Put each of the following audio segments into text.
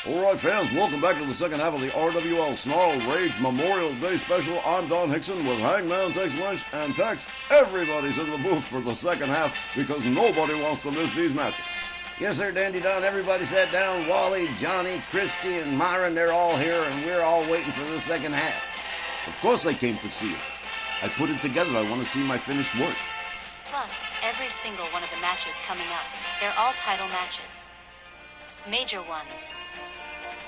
Alright fans, welcome back to the second half of the RWL Snarl Rage Memorial Day Special. I'm Don Hickson with Hangman Tex Lynch and Tex. Everybody's in the booth for the second half because nobody wants to miss these matches. Yes, sir, Dandy Don. Everybody sat down. Wally, Johnny, Christy, and Myron, they're all here, and we're all waiting for the second half. Of course I came to see it. I put it together. I want to see my finished work. Plus, every single one of the matches coming up, they're all title matches. Major ones.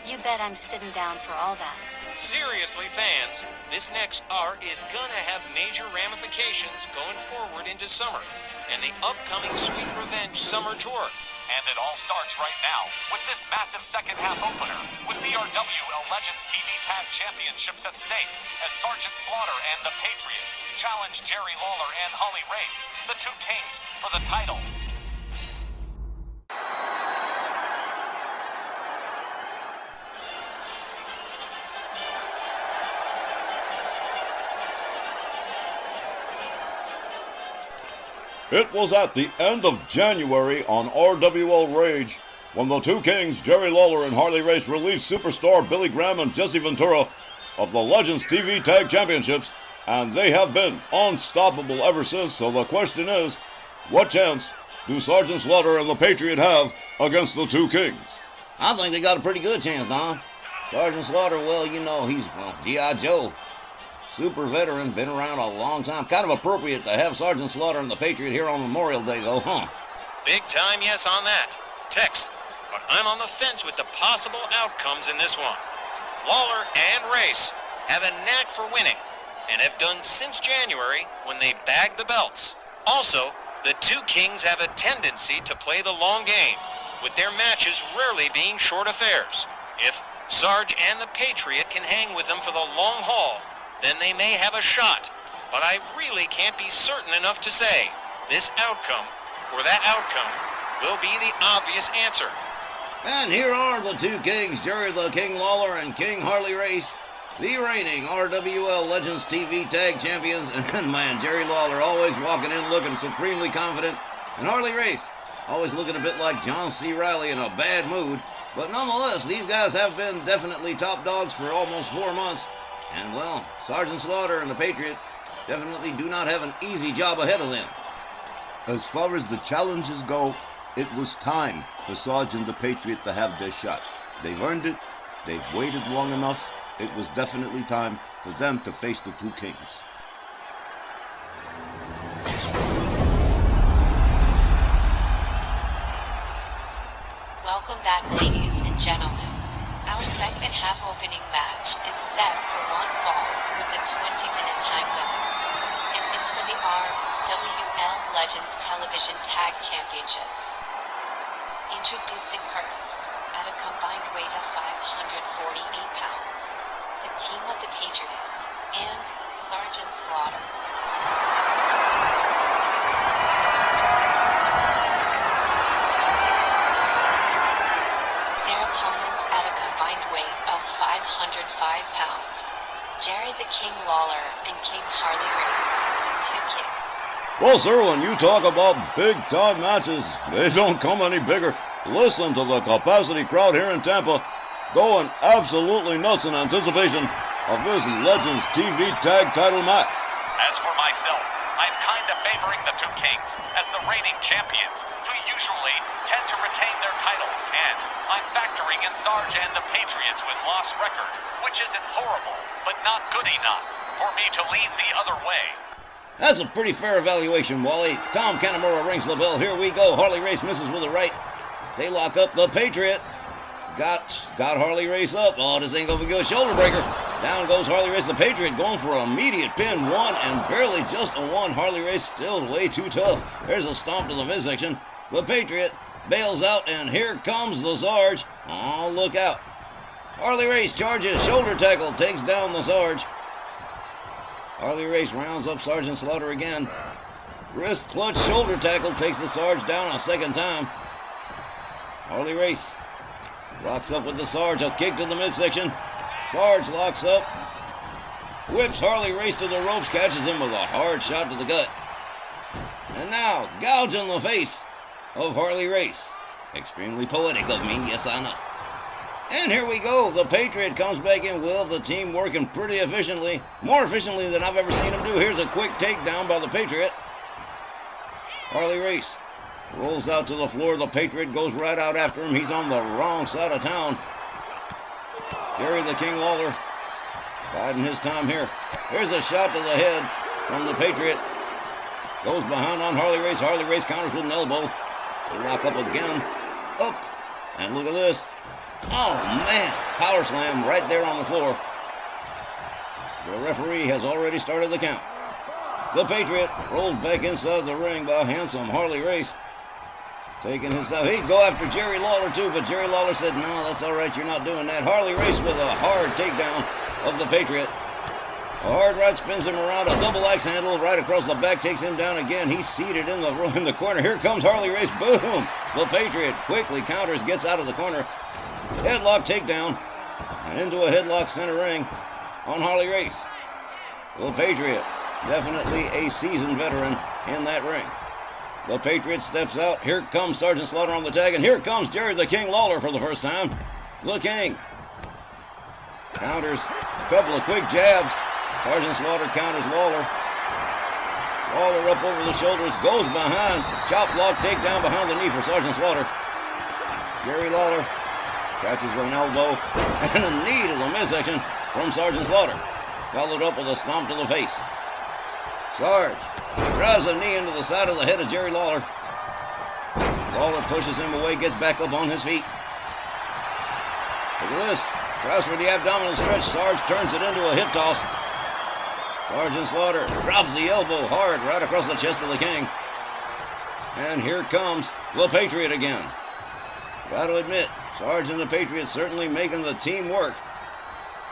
You bet I'm sitting down for all that. Seriously, fans, this next arc is gonna have major ramifications going forward into summer and the upcoming Sweet Revenge Summer Tour. And it all starts right now with this massive second half opener with the RWL Legends TV Tag Championships at stake as Sergeant Slaughter and the Patriot challenge Jerry Lawler and Holly Race, the two kings, for the titles. It was at the end of January on RWL Rage when the two kings, Jerry Lawler and Harley Race, released superstar Billy Graham and Jesse Ventura of the Legends TV Tag Championships, and they have been unstoppable ever since. So the question is, what chance do Sergeant Slaughter and the Patriot have against the two kings? I think they got a pretty good chance, Don. Sergeant Slaughter, well, you know, he's G.I. Joe. Super veteran, been around a long time. Kind of appropriate to have Sergeant Slaughter and the Patriot here on Memorial Day, though, huh? Big time yes on that. Tex, but I'm on the fence with the possible outcomes in this one. Lawler and Race have a knack for winning and have done since January when they bagged the belts. Also, the two kings have a tendency to play the long game, with their matches rarely being short affairs. If Sarge and the Patriot can hang with them for the long haul, then they may have a shot, but I really can't be certain enough to say. This outcome, or that outcome, will be the obvious answer. And here are the two kings, Jerry the King Lawler and King Harley Race, the reigning RWL Legends TV Tag Champions. And man, Jerry Lawler always walking in looking supremely confident, and Harley Race always looking a bit like John C. Reilly in a bad mood. But nonetheless, these guys have been definitely top dogs for almost 4 months. And, well, Sergeant Slaughter and the Patriot definitely do not have an easy job ahead of them. As far as the challenges go, it was time for Sarge and the Patriot to have their shot. They've earned it. They've waited long enough. It was definitely time for them to face the two kings. Welcome back, ladies and gentlemen. Our segment half opening match is set for one fall with a 20-minute time limit, and it's for the RWL Legends Television Tag Championships. Introducing first, at a combined weight of 548 pounds, the team of the Patriot and Sergeant Slaughter. Their opponents at a combined weight of 505 pounds, Jerry the King Lawler and King Harley Race, the two kings. Well, sir, when you talk about big-time matches, they don't come any bigger. Listen to the capacity crowd here in Tampa going absolutely nuts in anticipation of this Legends TV Tag title match. As for myself, I'm kind of favoring the two kings as the reigning champions, who usually tend to retain their titles, and I'm factoring in Sarge and the Patriots with lost record, which isn't horrible, but not good enough for me to lean the other way. That's a pretty fair evaluation, Wally. Tom Canamora rings the bell. Here we go. Harley Race misses with a right. They lock up the Patriot. Got Harley Race up. Oh, this ain't gonna be good. Shoulder breaker. Down goes Harley Race. The Patriot going for an immediate pin. One and barely just a one. Harley Race still way too tough. There's a stomp to the midsection. The Patriot bails out, and here comes the Sarge. Oh, look out. Harley Race charges. Shoulder tackle. Takes down the Sarge. Harley Race rounds up Sergeant Slaughter again. Wrist clutch shoulder tackle takes the Sarge down a second time. Harley Race locks up with the Sarge. A kick to the midsection. Sarge locks up. Whips Harley Race to the ropes. Catches him with a hard shot to the gut. And now, gouge in the face of Harley Race. Extremely poetic of me, yes I know. And here we go. The Patriot comes back in with the team working pretty efficiently. More efficiently than I've ever seen him do. Here's a quick takedown by the Patriot. Harley Race rolls out to the floor. The Patriot goes right out after him. He's on the wrong side of town. Jerry the King Lawler biding his time here. Here's a shot to the head from the Patriot. Goes behind on Harley Race. Harley Race counters with an elbow. They lock up again. Up. And look at this. Oh, man. Power slam right there on the floor. The referee has already started the count. The Patriot rolls back inside the ring by handsome Harley Race. Taking his time. He'd go after Jerry Lawler, too, but Jerry Lawler said, no, that's all right. You're not doing that. Harley Race with a hard takedown of the Patriot. A hard right spins him around. A double axe handle right across the back takes him down again. He's seated in the corner. Here comes Harley Race. Boom! The Patriot quickly counters, gets out of the corner. Headlock takedown. And into a headlock center ring on Harley Race. The Patriot, definitely a seasoned veteran in that ring. The Patriot steps out. Here comes Sergeant Slaughter on the tag. And here comes Jerry the King Lawler for the first time. The King counters. A couple of quick jabs. Sergeant Slaughter counters Lawler. Lawler up over the shoulders. Goes behind. Chop block takedown behind the knee for Sergeant Slaughter. Jerry Lawler catches an elbow and a knee to the midsection from Sergeant Slaughter. Followed up with a stomp to the face. Sarge drives a knee into the side of the head of Jerry Lawler. Lawler pushes him away, gets back up on his feet. Look at this. Tries for the abdominal stretch. Sarge turns it into a hip toss. Sergeant Slaughter drops the elbow hard right across the chest of the King. And here comes the Patriot again. Got to admit, Sarge and the Patriot certainly making the team work.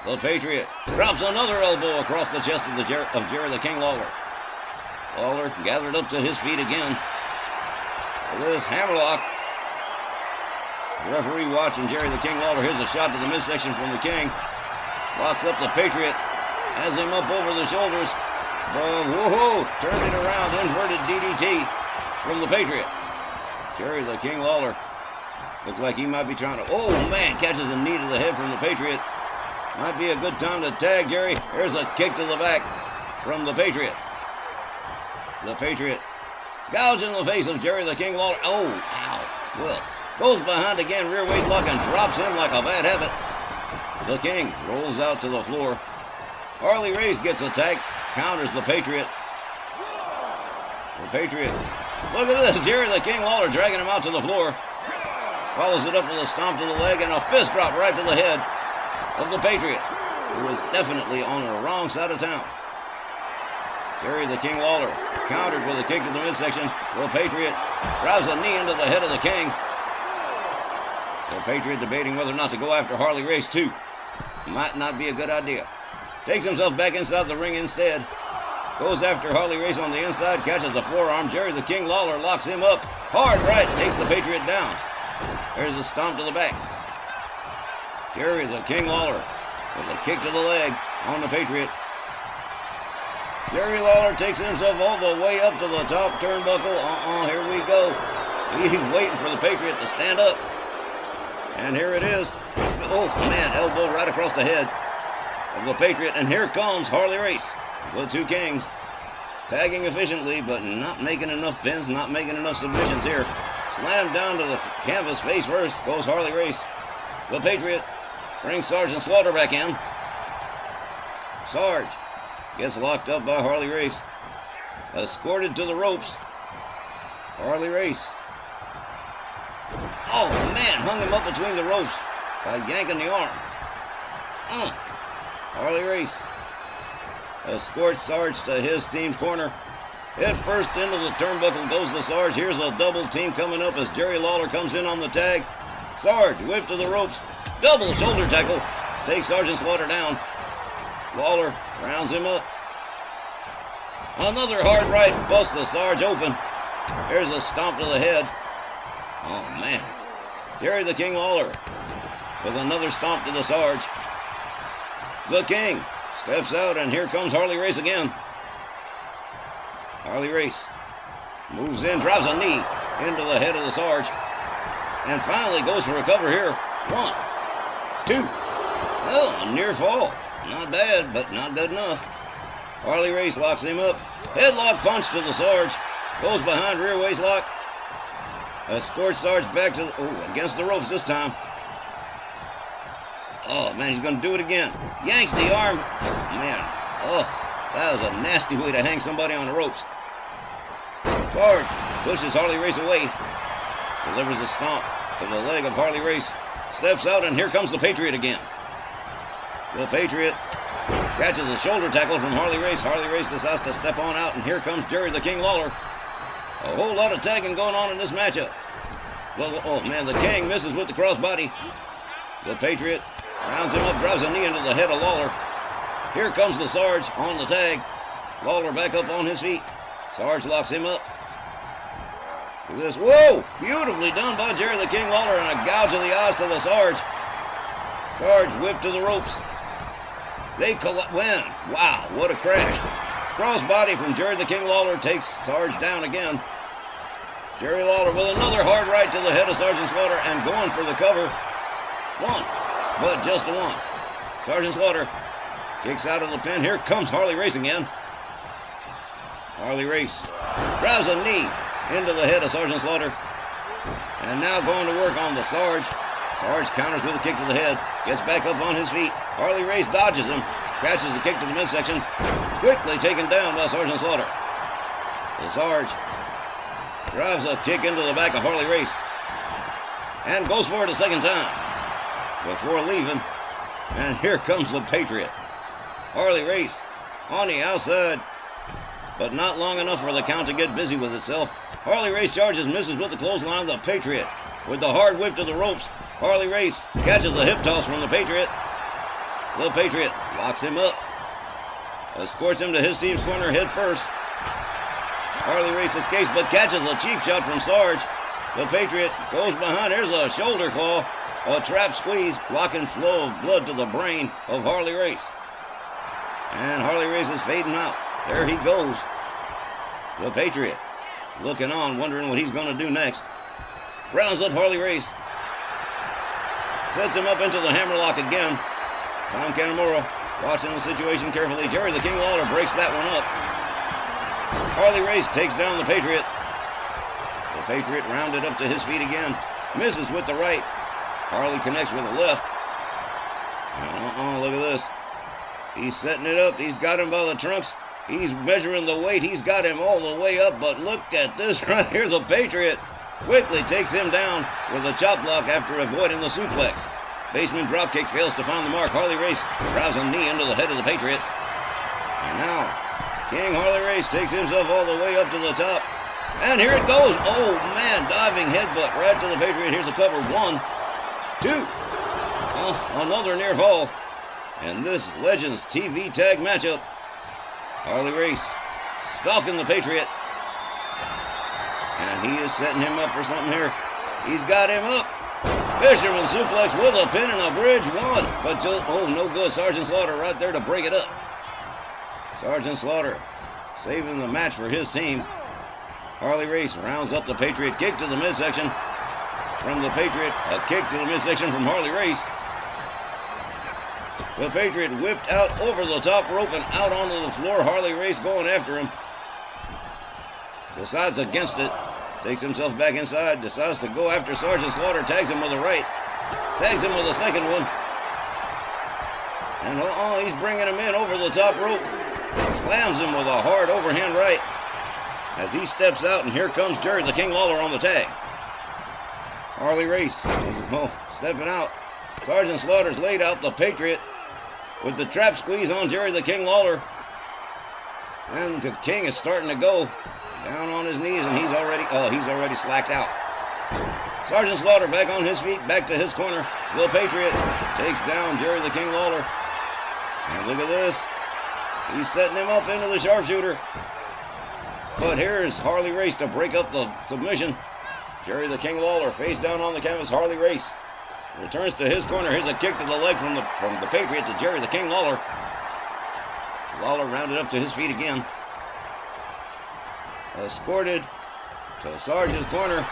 The Patriot drops another elbow across the chest of Jerry the King Lawler. Lawler gathered up to his feet again. This hammerlock. Referee watching Jerry the King Lawler. Here's a shot to the midsection from the King. Locks up the Patriot. Has him up over the shoulders. Whoa! Turned it around. Inverted DDT from the Patriot. Jerry the King Lawler. Looks like he might be trying to... Oh, man. Catches a knee to the head from the Patriot. Might be a good time to tag Jerry. Here's a kick to the back from the Patriot. The Patriot gouged in the face of Jerry the King Lawler. Oh, ow. Well, goes behind again, rear waist lock, and drops him like a bad habit. The King rolls out to the floor. Harley Race gets attacked, counters the Patriot. The Patriot. Look at this. Jerry the King Lawler dragging him out to the floor. Follows it up with a stomp to the leg and a fist drop right to the head of the Patriot, who was definitely on the wrong side of town. Jerry the King Lawler countered with a kick to the midsection. The Patriot drives a knee into the head of the King. The Patriot debating whether or not to go after Harley Race too. Might not be a good idea. Takes himself back inside the ring instead. Goes after Harley Race on the inside. Catches the forearm. Jerry the King Lawler locks him up. Hard right. Takes the Patriot down. There's a stomp to the back. Jerry the King Lawler with a kick to the leg on the Patriot. Jerry Lawler takes himself all the way up to the top turnbuckle. Here we go. He's waiting for the Patriot to stand up. And here it is. Oh, man, elbow right across the head of the Patriot. And here comes Harley Race. The two Kings tagging efficiently, but not making enough pins, not making enough submissions here. Slammed down to the canvas face first goes Harley Race. The Patriot brings Sergeant Slaughter back in. Sarge gets locked up by Harley Race. Escorted to the ropes. Harley Race. Oh, man, hung him up between the ropes by yanking the arm. Harley Race escorts Sarge to his team's corner. Head first into the turnbuckle goes the Sarge. Here's a double team coming up as Jerry Lawler comes in on the tag. Sarge whipped to the ropes. Double shoulder tackle. Takes Sergeant Slaughter down. Lawler rounds him up. Another hard right busts the Sarge open. Here's a stomp to the head. Oh, man. Jerry the King Lawler with another stomp to the Sarge. The King steps out, and here comes Harley Race again. Harley Race moves in, drives a knee into the head of the Sarge, and finally goes for a cover here. 1, 2. Oh, a near fall. Not bad, but not good enough. Harley Race locks him up. Headlock punch to the Sarge. Goes behind rear waist lock. Escorts Sarge back to against the ropes this time. Oh, man, he's going to do it again. Yanks the arm. Oh, man. Oh, that was a nasty way to hang somebody on the ropes. Sarge pushes Harley Race away. Delivers a stomp to the leg of Harley Race. Steps out, and here comes the Patriot again. The Patriot catches a shoulder tackle from Harley Race. Harley Race decides to step on out, and here comes Jerry the King Lawler. A whole lot of tagging going on in this matchup. Oh, man, the King misses with the crossbody. The Patriot rounds him up, drives a knee into the head of Lawler. Here comes the Sarge on the tag. Lawler back up on his feet. Sarge locks him up. Look at this. Whoa! Beautifully done by Jerry the King Lawler, and a gouge of the eyes to the Sarge. Sarge whipped to the ropes. They win. Wow, what a crash. Crossbody from Jerry the King Lawler takes Sarge down again. Jerry Lawler with another hard right to the head of Sergeant Slaughter and going for the cover. 1, but just a 1. Sergeant Slaughter kicks out of the pin. Here comes Harley Race again. Harley Race drives a knee into the head of Sergeant Slaughter. And now going to work on the Sarge. Sarge counters with a kick to the head. Gets back up on his feet. Harley Race dodges him. Catches the kick to the midsection. Quickly taken down by Sergeant Slaughter. The Sarge drives a kick into the back of Harley Race. And goes for it a second time. Before leaving. And here comes the Patriot. Harley Race on the outside. But not long enough for the count to get busy with itself. Harley Race charges, misses with the clothesline. The Patriot with the hard whip to the ropes. Harley Race catches the hip toss from the Patriot. The Patriot locks him up. Escorts him to his team's corner head first. Harley Race escapes but catches a cheap shot from Sarge. The Patriot goes behind. There's a shoulder claw. A trap squeeze, blocking flow of blood to the brain of Harley Race. And Harley Race is fading out. There he goes. The Patriot looking on, wondering what he's going to do next. Rounds up Harley Race. Sets him up into the hammerlock again. Tom Canamora watching the situation carefully. Jerry the King Lawler breaks that one up. Harley Race takes down the Patriot. The Patriot rounded up to his feet again. Misses with the right. Harley connects with the left. Look at this. He's setting it up. He's got him by the trunks. He's measuring the weight. He's got him all the way up. But look at this right here. The Patriot quickly takes him down with a chop block after avoiding the suplex. Basement dropkick fails to find the mark. Harley Race drives a knee into the head of the Patriot. And now, King Harley Race takes himself all the way up to the top. And here it goes. Oh, man, diving headbutt right to the Patriot. Here's a cover. 1, 2. Another near fall. And this Legends TV tag matchup. Harley Race stalking the Patriot. And he is setting him up for something here. He's got him up. Fisherman suplex with a pin and a bridge. 1. But just, no good. Sergeant Slaughter right there to break it up. Sergeant Slaughter saving the match for his team. Harley Race rounds up the Patriot. Kick to the midsection from the Patriot. A kick to the midsection from Harley Race. The Patriot whipped out over the top rope and out onto the floor. Harley Race going after him. Decides against it. Takes himself back inside. Decides to go after Sergeant Slaughter. Tags him with a right. Tags him with a second one. And he's bringing him in over the top rope. Slams him with a hard overhand right. As he steps out, and here comes Jerry the King Lawler on the tag. Harley Race is stepping out. Sergeant Slaughter's laid out the Patriot with the trap squeeze on Jerry the King Lawler. And the King is starting to go down on his knees, and he's already slacked out. Sergeant Slaughter back on his feet, back to his corner. The Patriot takes down Jerry the King Lawler. And look at this. He's setting him up into the sharpshooter. But here's Harley Race to break up the submission. Jerry the King Lawler face down on the canvas. Harley Race returns to his corner. Here's a kick to the leg from the Patriot to Jerry the King Lawler. Lawler rounded up to his feet again. Escorted to Sarge's corner.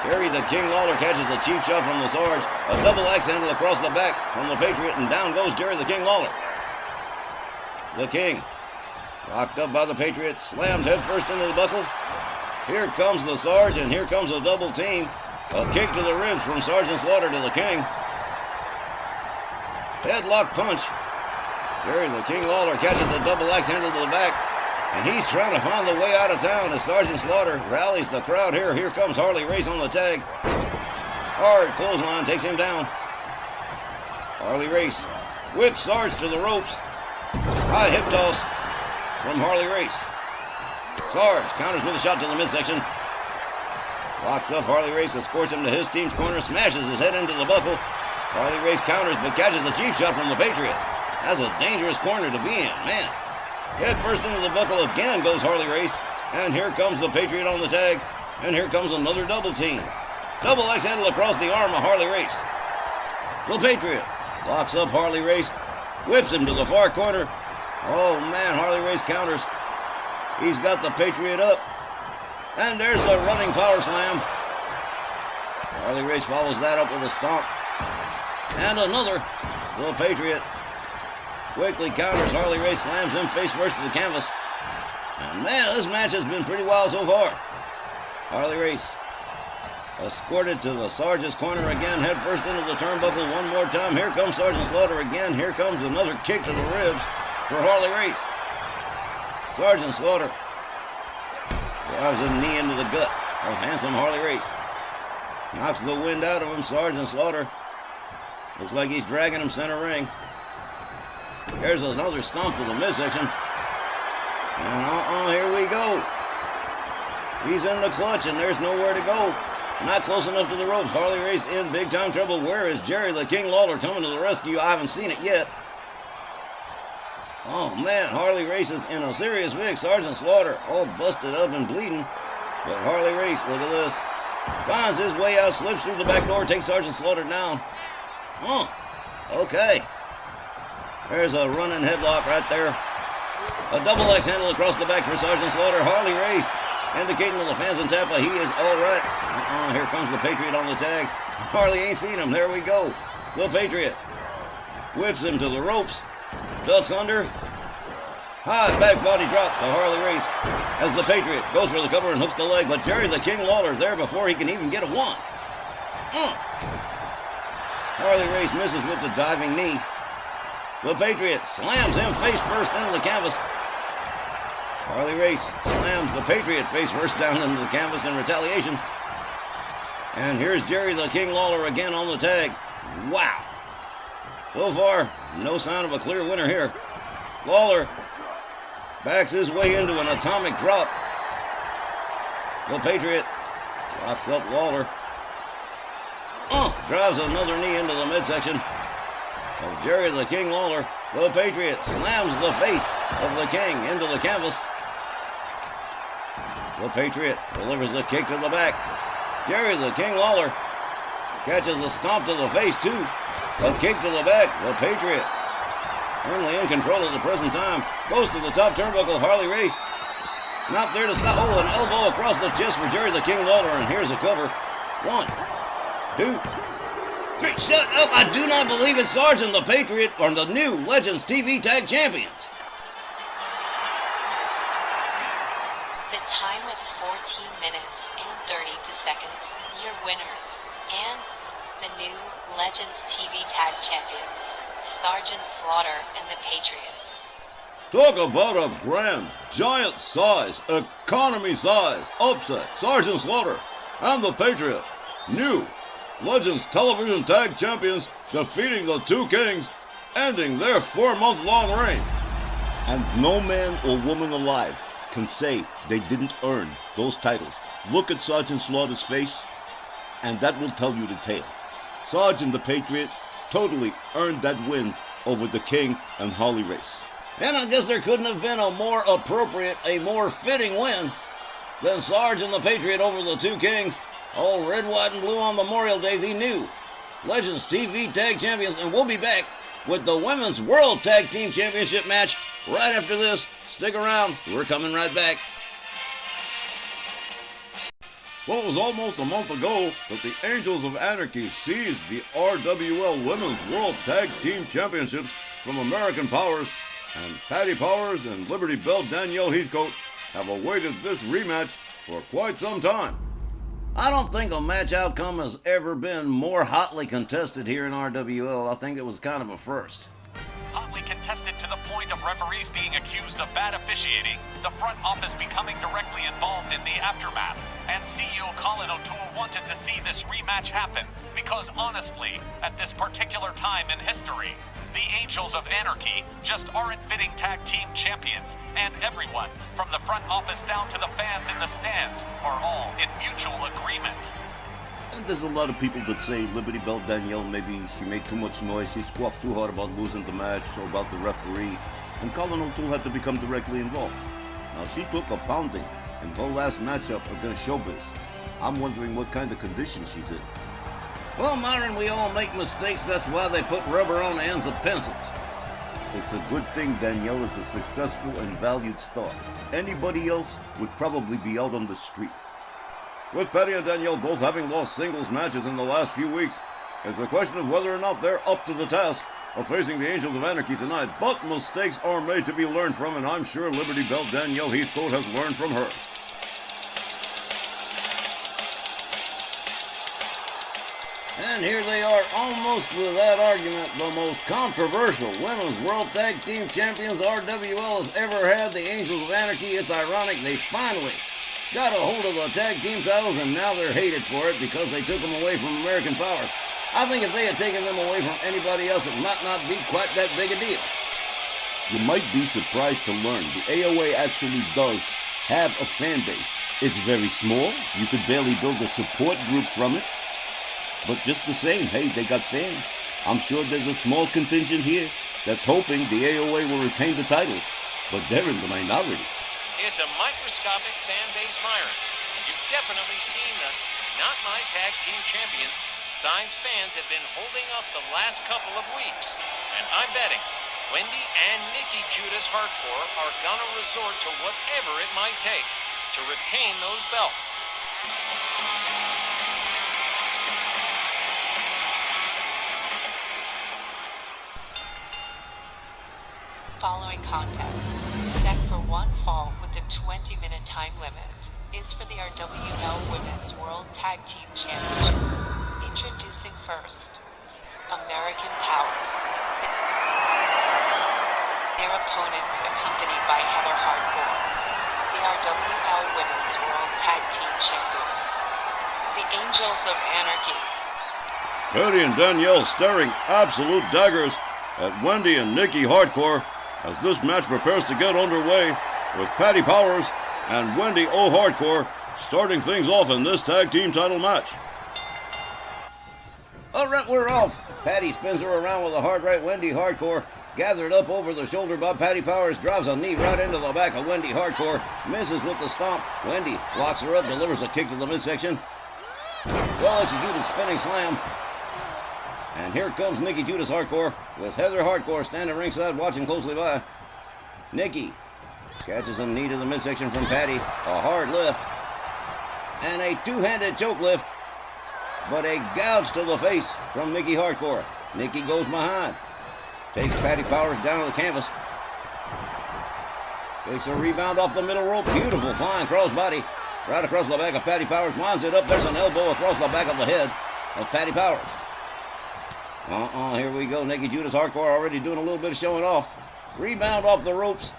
Jerry the King Lawler catches a cheap shot from the Sarge. A double axe handle across the back from the Patriot, and down goes Jerry the King Lawler. The King, locked up by the Patriot, slammed headfirst into the buckle. Here comes the Sarge, and here comes a double team. A kick to the ribs from Sergeant Slaughter to the King. Headlock punch. Jerry the King Lawler catches the double axe handle to the back, and he's trying to find the way out of town as Sergeant Slaughter rallies the crowd here. Here comes Harley Race on the tag. Hard clothesline takes him down. Harley Race whips Sarge to the ropes. High hip toss from Harley Race. Sarge counters with a shot to the midsection. Locks up Harley Race, escorts him to his team's corner, smashes his head into the buckle. Harley Race counters, but catches a cheap shot from the Patriot. That's a dangerous corner to be in, man. Head first into the buckle again goes Harley Race. And here comes the Patriot on the tag. And here comes another double team. Double axe handle across the arm of Harley Race. The Patriot locks up Harley Race, whips him to the far corner. Oh man, Harley Race counters. He's got the Patriot up. And there's the running power slam. Harley Race follows that up with a stomp. And another. The Patriot quickly counters. Harley Race slams him face first to the canvas. And man, this match has been pretty wild so far. Harley Race escorted to the Sergeant's corner again, head first into the turnbuckle one more time. Here comes Sergeant Slaughter again. Here comes another kick to the ribs for Harley Race. Sergeant Slaughter drives a knee into the gut of handsome Harley Race. Knocks the wind out of him. Sergeant Slaughter looks like he's dragging him center ring. There's another stomp to the midsection. And here we go. He's in the clutch, and there's nowhere to go. Not close enough to the ropes. Harley Race in big time trouble. Where is Jerry the King Lawler coming to the rescue? I haven't seen it yet. Oh man, Harley Race is in a serious fix. Sergeant Slaughter all busted up and bleeding. But Harley Race, look at this. Finds his way out, slips through the back door, takes Sergeant Slaughter down. Okay. There's a running headlock right there. A double axe handle across the back for Sergeant Slaughter. Harley Race indicating to the fans in Tampa he is all right. Here comes the Patriot on the tag. Harley ain't seen him. There we go. The Patriot whips him to the ropes. Ducks under. High back body drop to Harley Race as the Patriot goes for the cover and hooks the leg, but Jerry the King Lawler there before he can even get a one. Harley Race misses with the diving knee. The Patriot slams him face first into the canvas. Harley Race slams the Patriot face first down into the canvas in retaliation. And here's Jerry the King Lawler again on the tag. Wow. So far, no sign of a clear winner here. Lawler backs his way into an atomic drop. The Patriot locks up Lawler. Drives another knee into the midsection of Jerry the King Lawler. The Patriot slams the face of the King into the canvas. The Patriot delivers the kick to the back. Jerry the King Lawler catches a stomp to the face too. A kick to the back. The Patriot, firmly in control at the present time, goes to the top turnbuckle. Harley Race not there to stop. An elbow across the chest for Jerry the King Lawler, and here's a cover. 1, 2, 3. Shut up! I do not believe it. Sarge and the Patriot are the new Legends TV Tag Champions. The time was 14 minutes and 32 seconds. Your winners and the new Legends TV Tag Champions, Sergeant Slaughter and the Patriot. Talk about a grand, giant size, economy size upset. Sergeant Slaughter and the Patriot, new Legends Television Tag Champions, defeating the Two Kings, ending their 4-month-long reign. And no man or woman alive can say they didn't earn those titles. Look at Sergeant Slaughter's face, and that will tell you the tale. Sarge and the Patriot totally earned that win over the King and Harley Race. And I guess there couldn't have been a more appropriate, a more fitting win than Sarge and the Patriot over the Two Kings. All red, white, and blue on Memorial Day, the new Legends TV Tag Champions. And we'll be back with the Women's World Tag Team Championship match right after this. Stick around. We're coming right back. Well, it was almost a month ago that the Angels of Anarchy seized the RWL Women's World Tag Team Championships from American Powers, and Patty Powers and Liberty Belle Danielle Heathcote have awaited this rematch for quite some time. I don't think a match outcome has ever been more hotly contested here in RWL. I think it was kind of a first. Hotly contested to the point of referees being accused of bad officiating, the front office becoming directly involved in the aftermath, and CEO Colin O'Toole wanted to see this rematch happen because honestly, at this particular time in history, the Angels of Anarchy just aren't fitting tag team champions, and everyone, from the front office down to the fans in the stands, are all in mutual agreement. And there's a lot of people that say Liberty Belle Danielle, maybe she made too much noise, she squawked too hard about losing the match or about the referee, and Colin O'Toole had to become directly involved. Now, she took a pounding in her last matchup against Showbiz. I'm wondering what kind of condition she's in. Well, Myron, we all make mistakes. That's why they put rubber on the ends of pencils. It's a good thing Danielle is a successful and valued star. Anybody else would probably be out on the street. With Patty and Danielle both having lost singles matches in the last few weeks, it's a question of whether or not they're up to the task of facing the Angels of Anarchy tonight. But mistakes are made to be learned from, and I'm sure Liberty Belle Danielle Heathcote has learned from her. And here they are, almost without argument, the most controversial Women's World Tag Team Champions RWL has ever had, the Angels of Anarchy. It's ironic they finally got a hold of the tag team titles, and now they're hated for it because they took them away from American Powers. I think if they had taken them away from anybody else, it might not be quite that big a deal. You might be surprised to learn the AOA actually does have a fan base. It's very small. You could barely build a support group from it. But just the same, hey, they got fans. I'm sure there's a small contingent here that's hoping the AOA will retain the titles, but they're in the minority. It's a microscopic fan base, Myron. You've definitely seen the Not My Tag Team Champions signs fans have been holding up the last couple of weeks. And I'm betting Wendy and Nikki Judas Hardcore are gonna resort to whatever it might take to retain those belts. Following contest, set for one fall with a 20-minute time limit, is for the RWL Women's World Tag Team Championships. Introducing first, American Powers. Their opponents accompanied by Heather Hardcore, the RWL Women's World Tag Team Champions. The Angels of Anarchy. Patty and Danielle staring absolute daggers at Wendy and Nikki Hardcore as this match prepares to get underway, with Patty Powers and Wendy O. Hardcore starting things off in this tag team title match. All right, we're off. Patty spins her around with a hard right. Wendy Hardcore, gathered up over the shoulder by Patty Powers, drives a knee right into the back of Wendy Hardcore, misses with the stomp. Wendy locks her up, delivers a kick to the midsection. Well executed spinning slam. And here comes Nikki Judas Hardcore with Heather Hardcore standing ringside watching closely by. Nikki catches a knee to the midsection from Patty. A hard lift. And a two-handed choke lift. But a gouge to the face from Nikki Hardcore. Nikki goes behind. Takes Patty Powers down to the canvas. Takes a rebound off the middle rope. Beautiful flying crossbody. Right across the back of Patty Powers. Winds it up. There's an elbow across the back of the head of Patty Powers. Here we go. Nikki Judas Hardcore already doing a little bit of showing off. Rebound off the ropes.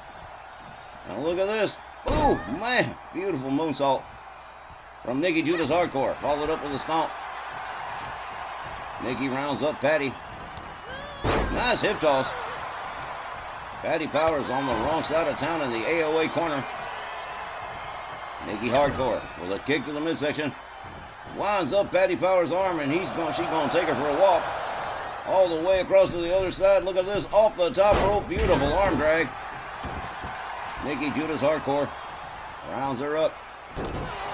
Now look at this. Ooh, man. Beautiful moonsault from Nikki Judas Hardcore. Followed up with a stomp. Nikki rounds up Patty. Nice hip toss. Patty Powers on the wrong side of town in the AOA corner. Nikki Hardcore with a kick to the midsection. Winds up Patty Powers' arm, and she's going to take her for a walk. All the way across to the other side. Look at this. Off the top rope. Beautiful arm drag. Nikki Judas Hardcore rounds her up.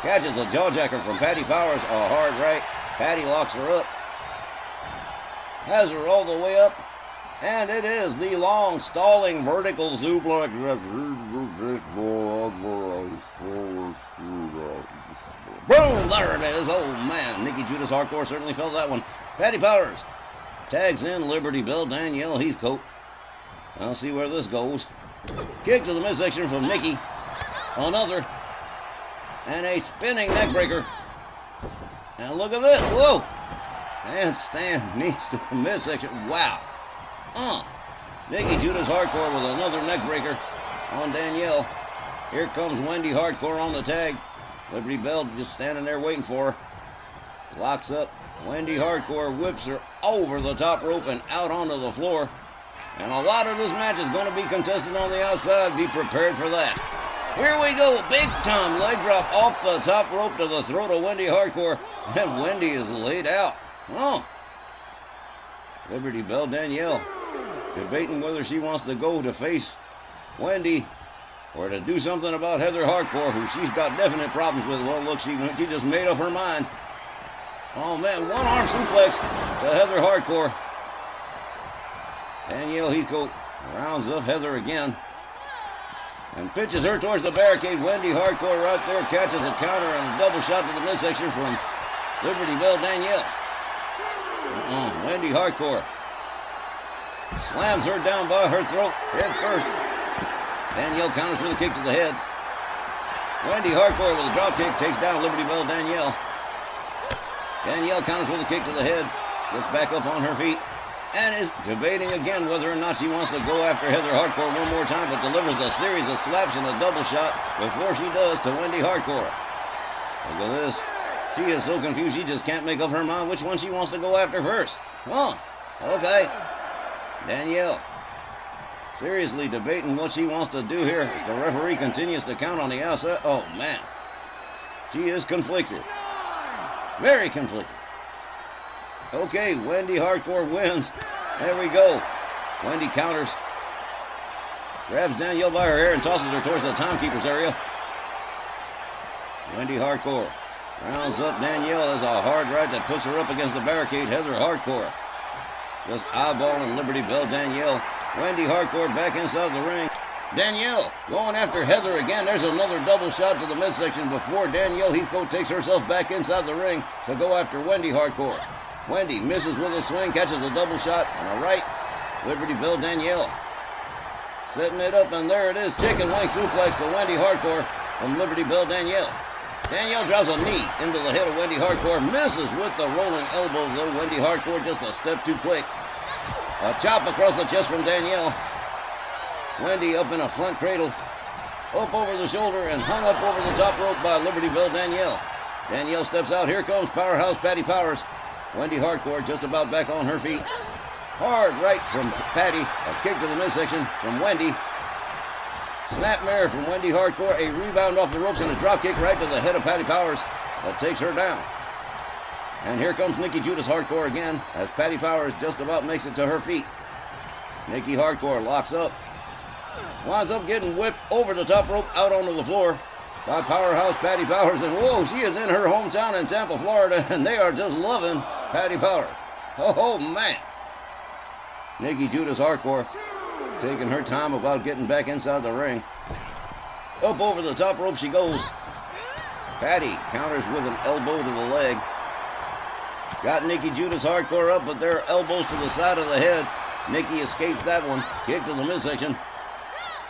Catches a jawjacker from Patty Powers. A hard right. Patty locks her up. Has her all the way up. And it is the long, stalling, vertical suplex. Boom! There it is. Oh, man. Nikki Judas Hardcore certainly felt that one. Patty Powers tags in Liberty Bell Danielle Heathcote. I'll see where this goes. Kick to the midsection from Nikki. Another. And a spinning neckbreaker. And look at this. Whoa! Handstand knees to the midsection. Wow. Nikki Judas Hardcore with another neckbreaker on Danielle. Here comes Wendy Hardcore on the tag. Liberty Bell just standing there waiting for her. Locks up. Wendy Hardcore whips her over the top rope and out onto the floor. And a lot of this match is going to be contested on the outside. Be prepared for that. Here we go. Big time leg drop off the top rope to the throat of Wendy Hardcore. And Wendy is laid out. Liberty Bell Danielle debating whether she wants to go to face Wendy or to do something about Heather Hardcore, who she's got definite problems with. Well, look, she just made up her mind. Oh, man, one-arm suplex to Heather Hardcore. Danielle Heathcote rounds up Heather again and pitches her towards the barricade. Wendy Hardcore right there catches a counter and a double shot to the midsection from Liberty Bell Danielle. Wendy Hardcore slams her down by her throat head first. Danielle counters with a kick to the head. Wendy Hardcore with a drop kick takes down Liberty Bell Danielle. Danielle counters with a kick to the head, gets back up on her feet, and is debating again whether or not she wants to go after Heather Hardcore one more time, but delivers a series of slaps and a double shot before she does to Wendy Hardcore. Look at this. She is so confused she just can't make up her mind which one she wants to go after first. Okay. Danielle seriously debating what she wants to do here. The referee continues to count on the outside. Oh, man. She is conflicted. Very conflicted. Okay, Wendy Hardcore wins. There we go. Wendy counters. Grabs Danielle by her hair and tosses her towards the timekeeper's area. Wendy Hardcore rounds up Danielle as a hard right that puts her up against the barricade. Heather Hardcore just eyeballing Liberty Bell Danielle. Wendy Hardcore back inside the ring. Danielle going after Heather again. There's another double shot to the midsection before Danielle Heathcote takes herself back inside the ring to go after Wendy Hardcore. Wendy misses with a swing, catches a double shot and a right. Liberty Bell Danielle setting it up, and there it is. Chicken wing suplex to Wendy Hardcore from Liberty Bell Danielle. Danielle drives a knee into the head of Wendy Hardcore. Misses with the rolling elbow, though. Wendy Hardcore just a step too quick. A chop across the chest from Danielle. Wendy up in a front cradle. Up over the shoulder and hung up over the top rope by Liberty Bell Danielle. Danielle steps out. Here comes Powerhouse Patty Powers. Wendy Hardcore just about back on her feet. Hard right from Patty. A kick to the midsection from Wendy. Snapmare from Wendy Hardcore. A rebound off the ropes and a drop kick right to the head of Patty Powers that takes her down. And here comes Nikki Judas Hardcore again as Patty Powers just about makes it to her feet. Nikki Hardcore locks up. Winds up getting whipped over the top rope out onto the floor by Powerhouse Patty Powers. And whoa, she is in her hometown in Tampa, Florida, and they are just loving Patty Powers. Oh, man. Nikki Judas Hardcore taking her time about getting back inside the ring. Up over the top rope she goes. Patty counters with an elbow to the leg. Got Nikki Judas Hardcore up, but there are elbows to the side of the head. Nikki escapes that one. Kick to the midsection.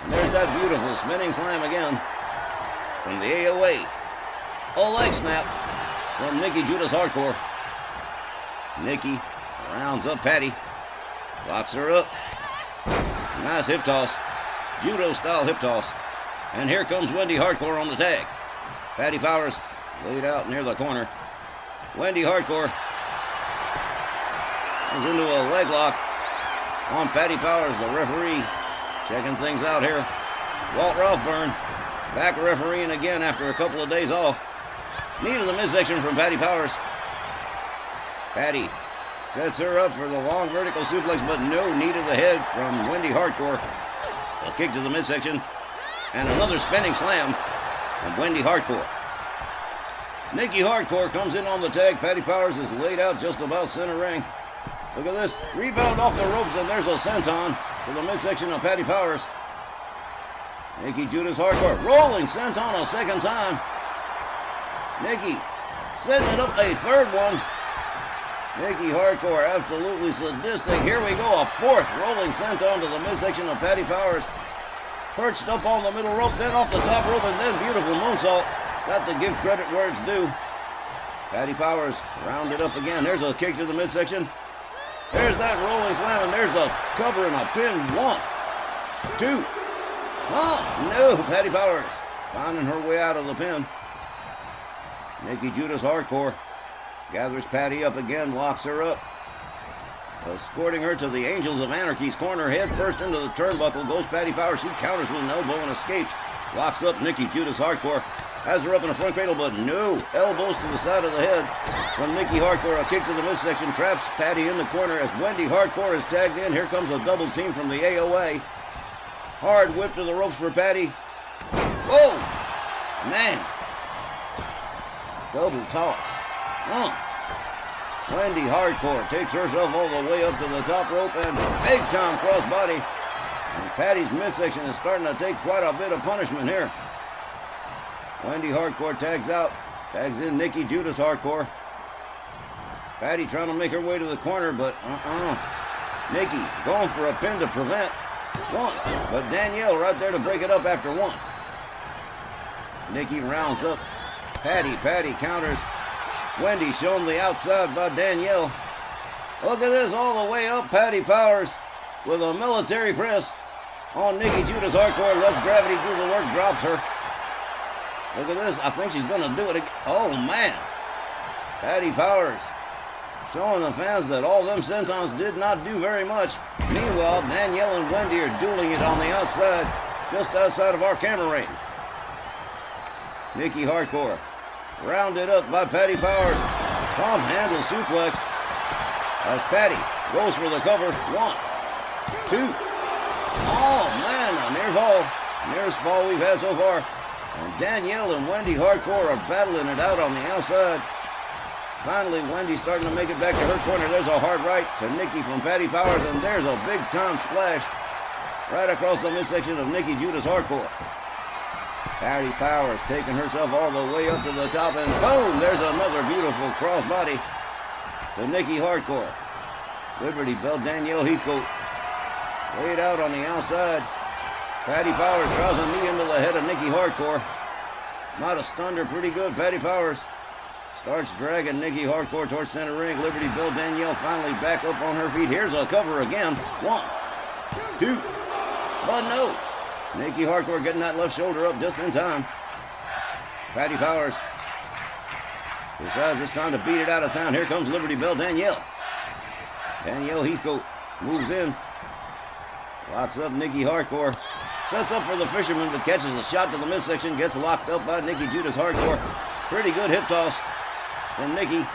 And there's that beautiful spinning slam again from the AOA. A leg snap from Nikki Judas Hardcore. Nikki rounds up Patty. Locks her up. Nice hip toss. Judo style hip toss. And here comes Wendy Hardcore on the tag. Patty Powers laid out near the corner. Wendy Hardcore is into a leg lock on Patty Powers, the referee, checking things out here. Walt Rothburn back refereeing again after a couple of days off. Knee to the midsection from Patty Powers. Patty sets her up for the long vertical suplex, but no, knee to the head from Wendy Hardcore. A kick to the midsection and another spinning slam from Wendy Hardcore. Nikki Hardcore comes in on the tag. Patty Powers is laid out just about center ring. Look at this. Rebound off the ropes, and there's a senton to the midsection of Patty Powers. Nikki Judas Hardcore rolling senton a second time. Nikki Setting it up a third one. Nikki Hardcore, absolutely sadistic. Here we go, a fourth rolling senton to the midsection of Patty Powers. Perched up on the middle rope, then off the top rope, and then beautiful moonsault. Got to give credit where it's due. Patty Powers rounded up again. There's a kick to the midsection. There's that rolling slam, and there's a cover and a pin. 1, 2. No, Patty Powers finding her way out of the pin. Nikki Judas Hardcore gathers Patty up again, locks her up. Escorting her to the Angels of Anarchy's corner, head first into the turnbuckle. Goes Patty Powers. She counters with an elbow and escapes. Locks up Nikki Judas Hardcore. Has her up in a front cradle, but no. Elbows to the side of the head from Nikki Hardcore. A kick to the midsection. Traps Patty in the corner as Wendy Hardcore is tagged in. Here comes a double team from the AOA. Hard whip to the ropes for Patty. Whoa! Man. Double toss. Wendy Hardcore takes herself all the way up to the top rope and big time crossbody. And Patty's midsection is starting to take quite a bit of punishment here. Wendy Hardcore tags out. Tags in Nikki Judas Hardcore. Patty trying to make her way to the corner, but Nikki going for a pin to prevent. 1. But Danielle right there to break it up after 1. Nikki rounds up Patty. Patty counters. Wendy shown the outside by Danielle. Look at this all the way up. Patty Powers with a military press on Nikki Judas Hardcore. Lets gravity do the work. Drops her. Look at this. I think she's going to do it again. Oh, man. Patty Powers showing the fans that all them sentons did not do very much. Meanwhile, Danielle and Wendy are dueling it on the outside, just outside of our camera range. Nikki Hardcore rounded up by Patty Powers. Tom handle suplex as Patty goes for the cover. 1, 2. Oh, man, a near fall. Nearest fall we've had so far. And Danielle and Wendy Hardcore are battling it out on the outside. Finally, Wendy starting to make it back to her corner. There's a hard right to Nikki from Patty Powers, and there's a big-time splash right across the midsection of Nikki Judas Hardcore. Patty Powers taking herself all the way up to the top, and boom, there's another beautiful crossbody to Nikki Hardcore. Liberty Bell Danielle Heathcote laid out on the outside. Patty Powers draws a knee into the head of Nikki Hardcore. Might have stunned her pretty good. Patty Powers starts dragging Nikki Hardcore towards center ring. Liberty Bell Danielle finally back up on her feet. Here's a cover again. 1, 2. But no. Nikki Hardcore getting that left shoulder up just in time. Patty Powers decides it's time to beat it out of town. Here comes Liberty Bell Danielle. Danielle Heathcote moves in. Locks up Nikki Hardcore. Sets up for the fisherman, but catches a shot to the midsection. Gets locked up by Nikki Judas Hardcore. Pretty good hip toss from Nikki.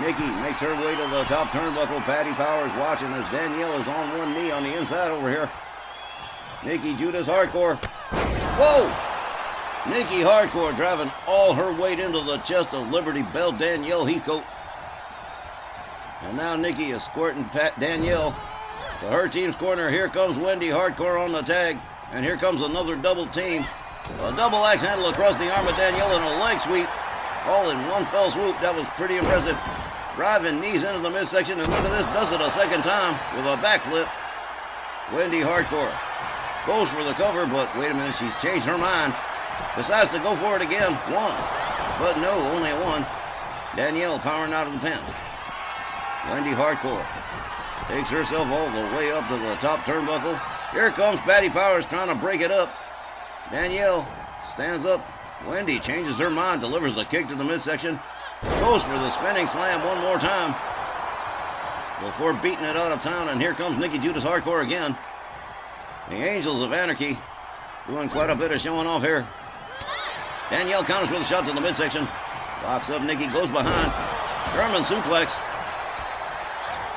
Nikki makes her way to the top turnbuckle. Patty Powers watching as Danielle is on one knee on the inside over here. Nikki Judas Hardcore. Whoa! Nikki Hardcore driving all her weight into the chest of Liberty Bell Danielle Heathcote. And now Nikki is squirting Danielle to her team's corner. Here comes Wendy Hardcore on the tag. And here comes another double team. A double axe handle across the arm of Danielle and a leg sweep. All in one fell swoop. That was pretty impressive. Driving knees into the midsection. And look at this. Does it a second time with a backflip. Wendy Hardcore goes for the cover, but wait a minute. She's changed her mind. Decides to go for it again. 1. But no, only 1. Danielle powering out of the pen. Wendy Hardcore takes herself all the way up to the top turnbuckle. Here comes Patty Powers trying to break it up. Danielle stands up. Wendy changes her mind, delivers a kick to the midsection. Goes for the spinning slam one more time before beating it out of town. And here comes Nikki Judas Hardcore again. The Angels of Anarchy doing quite a bit of showing off here. Danielle counters with a shot to the midsection. Locks up Nikki, goes behind. German suplex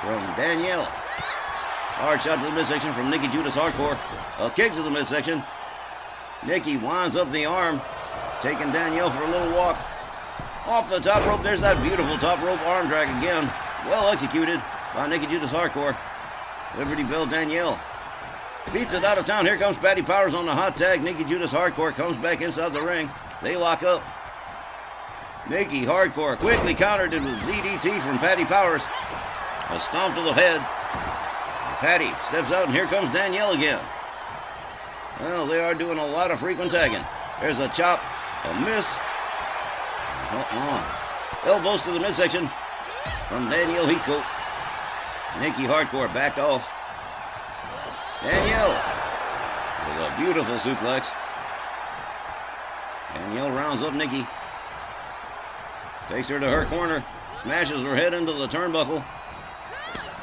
from Danielle. Hard shot to the midsection from Nikki Judas Hardcore. A kick to the midsection. Nikki winds up the arm, taking Danielle for a little walk. Off the top rope, there's that beautiful top rope arm drag again. Well executed by Nikki Judas Hardcore. Liberty Bell Danielle beats it out of town. Here comes Patty Powers on the hot tag. Nikki Judas Hardcore comes back inside the ring. They lock up. Nikki Hardcore quickly countered it with DDT from Patty Powers. A stomp to the head. Patty steps out, and here comes Danielle again. Well, they are doing a lot of frequent tagging. There's a chop, a miss. Elbows to the midsection from Danielle Heathcote. Nikki Hardcore backed off. Danielle with a beautiful suplex. Danielle rounds up Nikki. Takes her to her corner. Smashes her head into the turnbuckle.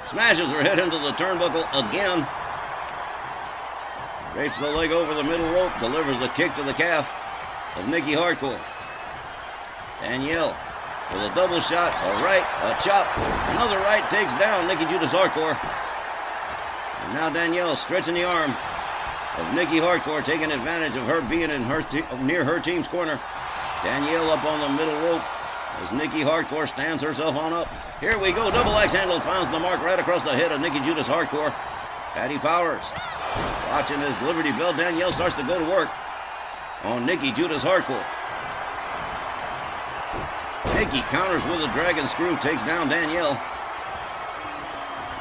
Smashes her head into the turnbuckle again. Drapes the leg over the middle rope. Delivers a kick to the calf of Nikki Hardcore. Danielle with a double shot. A right, a chop. Another right takes down Nikki Judas Hardcore. And now Danielle stretching the arm of Nikki Hardcore, taking advantage of her being in near her team's corner. Danielle up on the middle rope as Nikki Hardcore stands herself on up. Here we go. Double axe handle finds the mark right across the head of Nikki Judas Hardcore. Patty Powers watching as Liberty Bell. Danielle starts to go to work on Nikki Judas Hardcore. Nikki counters with a dragon screw, takes down Danielle.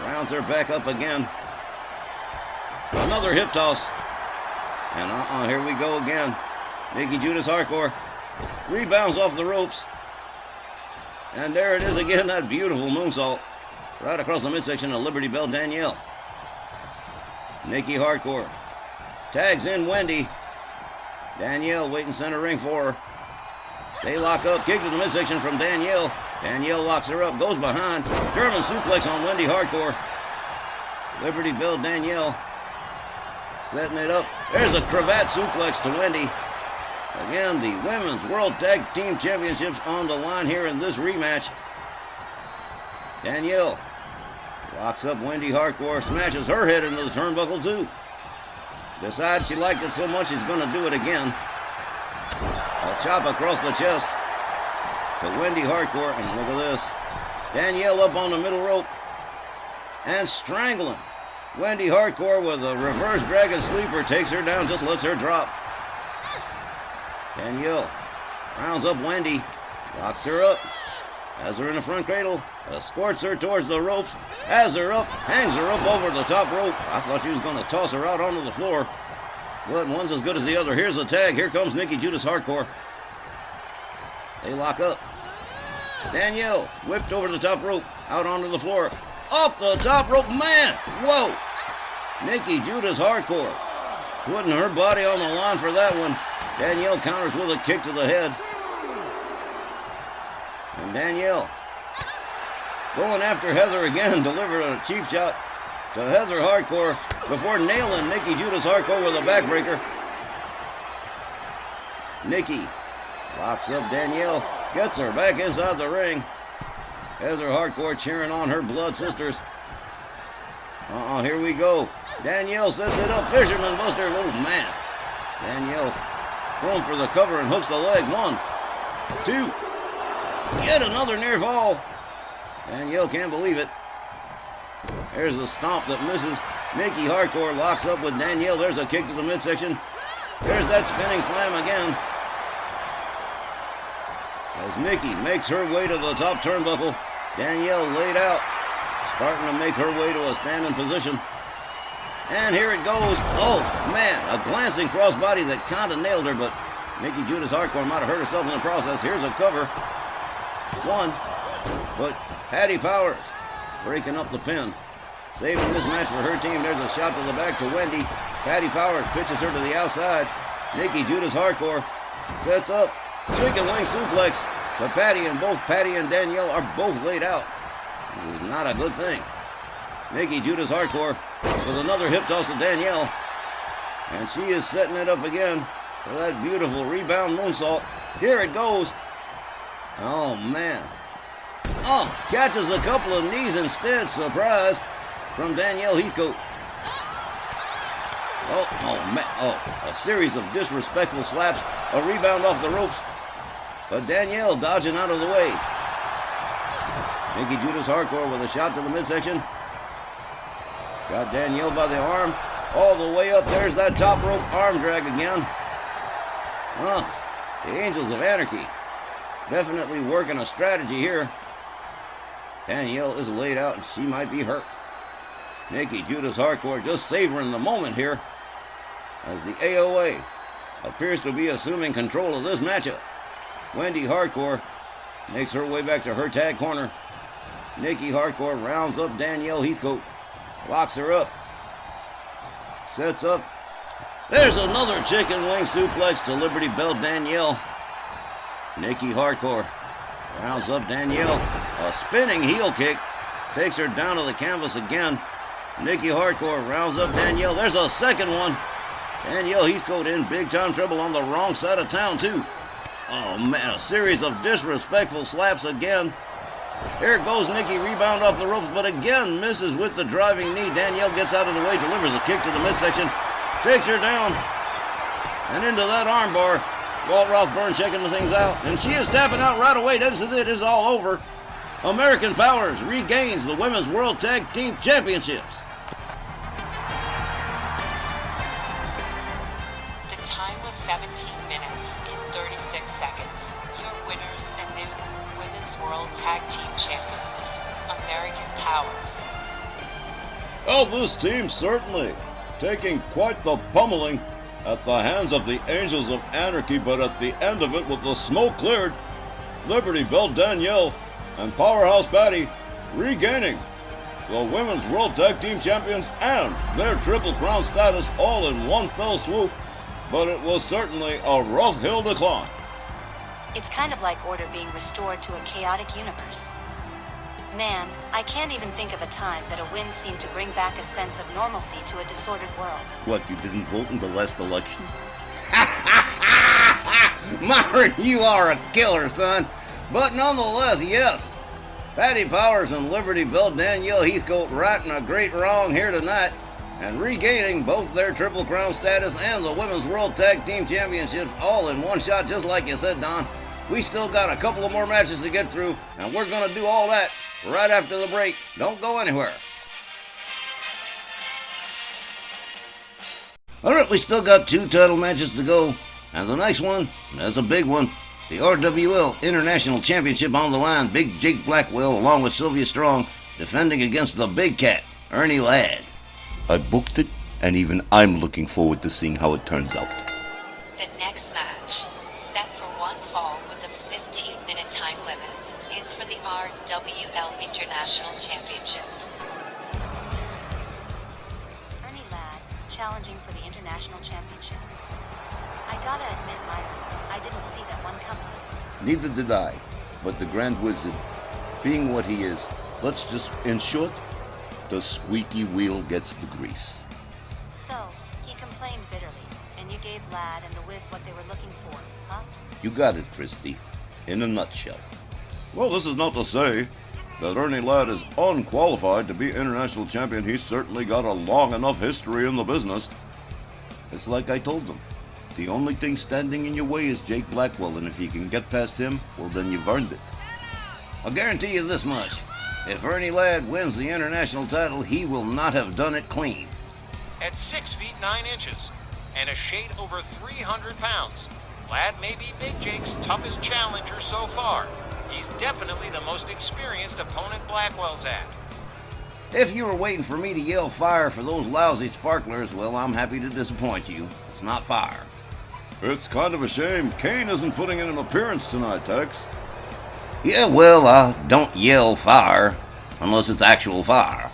Rounds her back up again. Another hip toss. And here we go again. Nikki Judas Hardcore rebounds off the ropes. And there it is again, that beautiful moonsault right across the midsection of Liberty Bell Danielle. Nikki Hardcore tags in Wendy. Danielle waiting center ring for her. They lock up, kick to the midsection from Danielle. Danielle locks her up, goes behind. German suplex on Wendy Hardcore. Liberty Bell Danielle setting it up. There's a cravat suplex to Wendy. Again, the Women's World Tag Team Championships on the line here in this rematch. Danielle locks up Wendy Hardcore, smashes her head into the turnbuckle too. Decides she liked it so much she's going to do it again. A chop across the chest to Wendy Hardcore, and look at this. Danielle up on the middle rope and strangling Wendy Hardcore with a reverse dragon sleeper, takes her down, just lets her drop. Danielle rounds up Wendy, locks her up, has her in the front cradle, escorts her towards the ropes, has her up, hangs her up over the top rope. I thought she was going to toss her out onto the floor, but one's as good as the other. Here's the tag. Here comes Nikki Judas Hardcore. They lock up. Danielle whipped over the top rope, out onto the floor. Off the top rope, man! Whoa! Nikki Judas Hardcore putting her body on the line for that one. Danielle counters with a kick to the head. And Danielle going after Heather again, delivered a cheap shot to Heather Hardcore before nailing Nikki Judas Hardcore with a backbreaker. Nikki locks up Danielle, gets her back inside the ring. Heather Hardcore cheering on her blood sisters. Here we go. Danielle sets it up. Fisherman Buster. Oh, man. Danielle going for the cover and hooks the leg. 1, 2. Yet another near fall. Danielle can't believe it. There's a stomp that misses. Nikki Hardcore locks up with Danielle. There's a kick to the midsection. There's that spinning slam again. As Nikki makes her way to the top turnbuckle, Danielle laid out, starting to make her way to a standing position. And here it goes. Oh, man, a glancing crossbody that kind of nailed her, but Nikki Judas Hardcore might have hurt herself in the process. Here's a cover. 1, but Patty Powers breaking up the pin, saving this match for her team. There's a shot to the back to Wendy. Patty Powers pitches her to the outside. Nikki Judas Hardcore sets up. Chicken wing suplex to Patty, and both Patty and Danielle are both laid out. This is not a good thing. Nikki Judas Hardcore with another hip toss to Danielle. And she is setting it up again for that beautiful rebound moonsault. Here it goes. Oh, man. Oh, catches a couple of knees instead. Surprise from Danielle Heathcote. Oh, man. Oh, a series of disrespectful slaps. A rebound off the ropes. But Danielle dodging out of the way. Nikki Judas Hardcore with a shot to the midsection. Got Danielle by the arm. All the way up. There's that top rope arm drag again. The Angels of Anarchy Definitely working a strategy here. Danielle is laid out and she might be hurt. Nikki Judas Hardcore just savoring the moment here as the AOA appears to be assuming control of this matchup. Wendy Hardcore makes her way back to her tag corner. Nikki Hardcore rounds up Danielle Heathcote, locks her up, sets up. There's another chicken wing suplex to Liberty Bell Danielle. Nikki Hardcore rounds up Danielle. A spinning heel kick takes her down to the canvas again. Nikki Hardcore rounds up Danielle. There's a second one. Danielle Heathcote in big time trouble on the wrong side of town too. Oh man, a series of disrespectful slaps again. Here goes Nikki, rebound off the ropes, but again misses with the driving knee. Danielle gets out of the way, delivers a kick to the midsection, takes her down, and into that armbar. Walt Ralph Burns checking the things out, and she is tapping out right away. This is it. It's all over. American Powers regains the Women's World Tag Team Championships. The time was 17 minutes and 36 seconds. Your winners and new Women's World Tag Team Champions, American Powers. Oh, this team certainly taking quite the pummeling at the hands of the Angels of Anarchy, but at the end of it, with the smoke cleared, Liberty Bell Danielle and Powerhouse Patty regaining the Women's World Tag Team Champions and their Triple Crown status all in one fell swoop, but it was certainly a rough hill to climb. It's kind of like order being restored to a chaotic universe. Man, I can't even think of a time that a win seemed to bring back a sense of normalcy to a disordered world. What, you didn't vote in the last election? Myron, you are a killer, son. But nonetheless, yes. Patty Powers and Liberty Bell Danielle Heathcote righting a great wrong here tonight and regaining both their Triple Crown status and the Women's World Tag Team Championships all in one shot, just like you said, Don. We still got a couple of more matches to get through, and we're going to do all that right after the break. Don't go anywhere. All right, we still got 2 title matches to go, and the next one, that's a big one. The RWL International Championship on the line. Big Jake Blackwell, along with Sylvia Strong, defending against the Big Cat, Ernie Ladd. I booked it, and even I'm looking forward to seeing how it turns out. The next match, set for one fall with a 15-minute time limit, is for the RWL International Championship. Ernie Ladd, challenging for the International Championship. I gotta admit, Myron, I didn't see that one coming. Neither did I, but the Grand Wizard, being what he is, let's just, in short, the squeaky wheel gets the grease. So, he complained bitterly, and you gave Ladd and the Wiz what they were looking for, huh? You got it, Christy. In a nutshell. Well, this is not to say that Ernie Ladd is unqualified to be international champion. He's certainly got a long enough history in the business. It's like I told them. The only thing standing in your way is Jake Blackwell, and if you can get past him, well, then you've earned it. I'll guarantee you this much. If Ernie Ladd wins the international title, he will not have done it clean. At 6 feet 9 inches and a shade over 300 pounds, Ladd may be Big Jake's toughest challenger so far. He's definitely the most experienced opponent Blackwell's had. If you were waiting for me to yell fire for those lousy sparklers, well, I'm happy to disappoint you. It's not fire. It's kind of a shame Kane isn't putting in an appearance tonight, Tex. Yeah, well, I don't yell fire unless it's actual fire.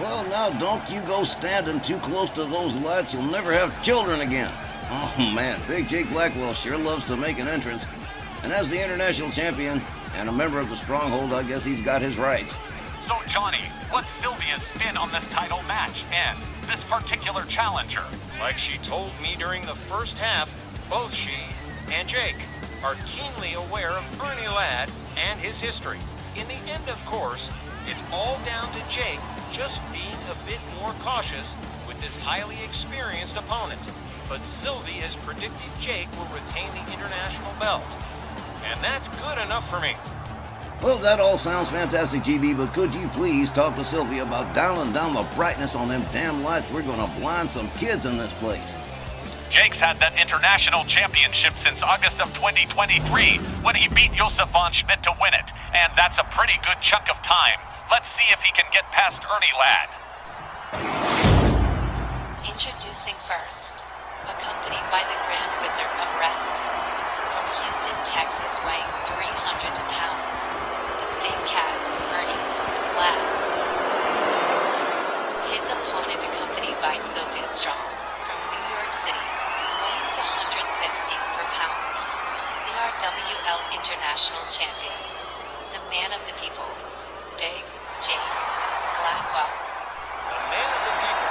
Well, now don't you go standing too close to those lights. You'll never have children again. Oh man, Big Jake Blackwell sure loves to make an entrance. And as the international champion and a member of the Stronghold, I guess he's got his rights. So, Johnny, what's Sylvia's spin on this title match and this particular challenger? Like she told me during the first half, both she and Jake are keenly aware of Ernie Ladd and his history. In the end, of course, it's all down to Jake just being a bit more cautious with this highly experienced opponent. But Sylvie has predicted Jake will retain the international belt. And that's good enough for me. Well, that all sounds fantastic, GB, but could you please talk to Sylvia about dialing down the brightness on them damn lights? We're gonna blind some kids in this place. Jake's had that international championship since August of 2023 when he beat Josef von Schmidt to win it, and that's a pretty good chunk of time. Let's see if he can get past Ernie Ladd. Introducing first, accompanied by the Grand Wizard of Wrestling, from Houston, Texas, weighing 300 pounds, the Big Cat, Ernie Ladd. His opponent accompanied by Sophia Strong, from New York City, weighing 164 pounds, the RWL International Champion, the man of the people, Big Jake Blackwell. The man of the people.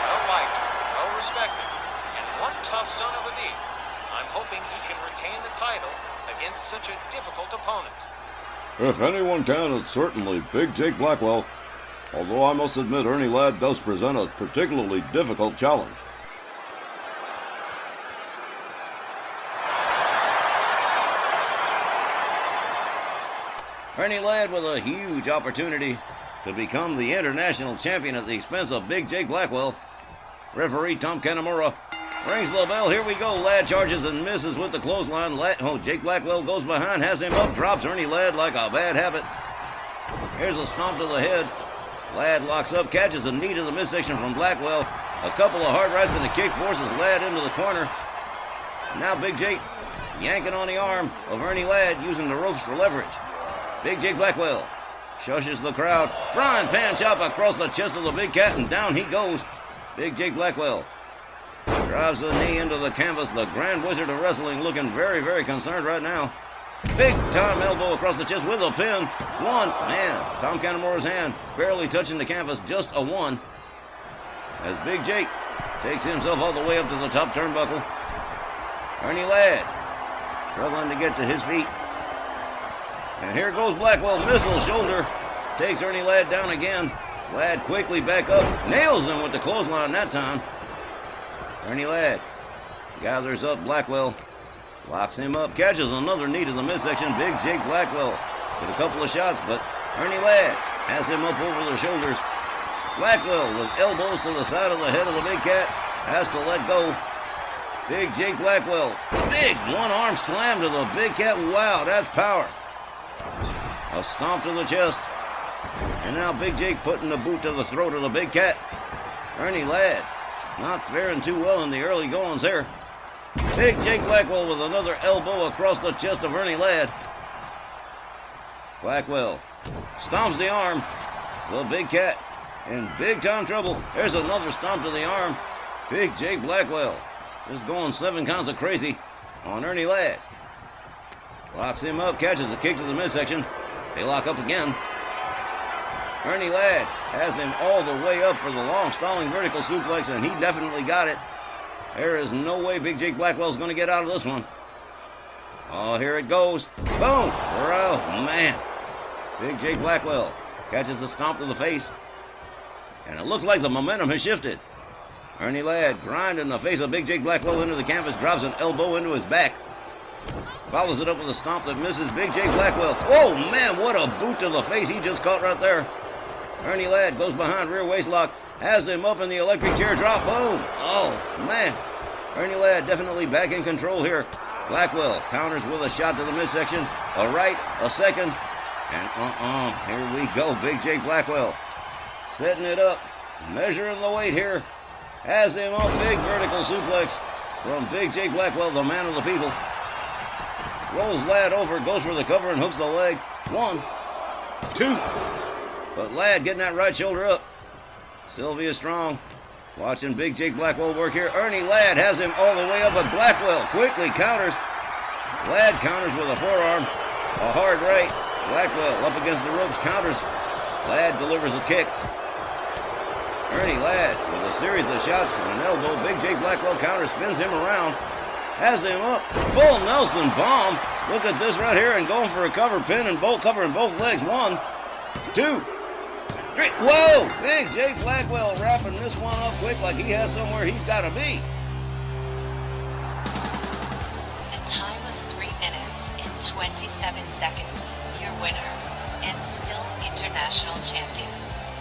Well liked, well respected, and one tough son of a D. I'm hoping he can retain the title against such a difficult opponent. If anyone can, it's certainly Big Jake Blackwell. Although I must admit Ernie Ladd does present a particularly difficult challenge. Ernie Ladd with a huge opportunity to become the international champion at the expense of Big Jake Blackwell. Referee Tom Kanamura rings the bell. Here we go. Ladd charges and misses with the clothesline. Jake Blackwell goes behind, has him up, drops Ernie Ladd like a bad habit. Here's a stomp to the head. Ladd locks up, catches a knee to the midsection from Blackwell. A couple of hard rights and a kick forces Ladd into the corner. Now Big Jake yanking on the arm of Ernie Ladd, using the ropes for leverage. Big Jake Blackwell shushes the crowd. Frying pan chop across the chest of the Big Cat, and down he goes. Big Jake Blackwell drives the knee into the canvas. The Grand Wizard of Wrestling looking very, very concerned right now. Big time elbow across the chest with a pin. One. Man, Tom Kanamura's hand barely touching the canvas. Just a one. As Big Jake takes himself all the way up to the top turnbuckle. Ernie Ladd struggling to get to his feet. And here goes Blackwell. Missile shoulder. Takes Ernie Ladd down again. Ladd quickly back up. Nails him with the clothesline that time. Ernie Ladd gathers up Blackwell. Locks him up. Catches another knee to the midsection. Big Jake Blackwell with a couple of shots, but Ernie Ladd has him up over the shoulders. Blackwell with elbows to the side of the head of the Big Cat. Has to let go. Big Jake Blackwell. Big one-arm slam to the Big Cat. Wow, that's power. A stomp to the chest. And now Big Jake putting the boot to the throat of the Big Cat. Ernie Ladd not faring too well in the early goings here. Big Jake Blackwell with another elbow across the chest of Ernie Ladd. Blackwell stomps the arm. The Big Cat in big time trouble. There's another stomp to the arm. Big Jake Blackwell is going 7 counts of crazy on Ernie Ladd. Locks him up, catches a kick to the midsection. They lock up again. Ernie Ladd has him all the way up for the long stalling vertical suplex, and he definitely got it. There is no way Big Jake Blackwell's going to get out of this one. Oh, here it goes. Boom! Oh, man. Big Jake Blackwell catches the stomp to the face. And it looks like the momentum has shifted. Ernie Ladd grinding the face of Big Jake Blackwell into the canvas, drops an elbow into his back. Follows it up with a stomp that misses Big Jake Blackwell. Oh, man, what a boot to the face he just caught right there. Ernie Ladd goes behind, rear waist lock, has him up in the electric chair drop. Boom. Oh, man. Ernie Ladd definitely back in control here. Blackwell counters with a shot to the midsection. A right, a second, and here we go. Big Jake Blackwell setting it up, measuring the weight here. Has him up, big vertical suplex from Big Jake Blackwell, the man of the people. Rolls Ladd over, goes for the cover and hooks the leg. 1, 2. But Ladd getting that right shoulder up. Sylvia Strong watching Big Jake Blackwell work here. Ernie Ladd has him all the way up, but Blackwell quickly counters. Ladd counters with a forearm. A hard right. Blackwell up against the ropes, counters. Ladd delivers a kick. Ernie Ladd with a series of shots and an elbow. Big Jake Blackwell counters, spins him around. Has him up. Full Nelson bomb. Look at this right here, and going for a cover pin and covering both legs. 1, 2, 3. Whoa! Big Jake Blackwell wrapping this one up quick like he has somewhere he's got to be. The time was 3 minutes and 27 seconds. Your winner, and still international champion,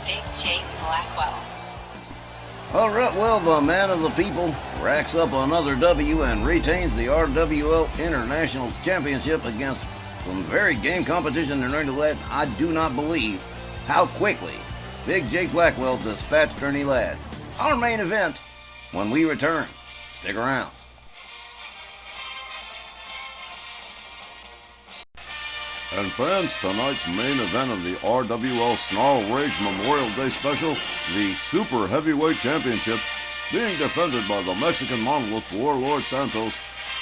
Big J Blackwell. All right, well, the man of the people racks up another W and retains the RWL International Championship against some very game competition in early lead. I do not believe how quickly Big J Blackwell dispatched Ernie Ladd. Our main event when we return. Stick around. And fans, tonight's main event of the RWL Snarl Rage Memorial Day Special, the Super Heavyweight Championship, being defended by the Mexican Monolith Warlord Santos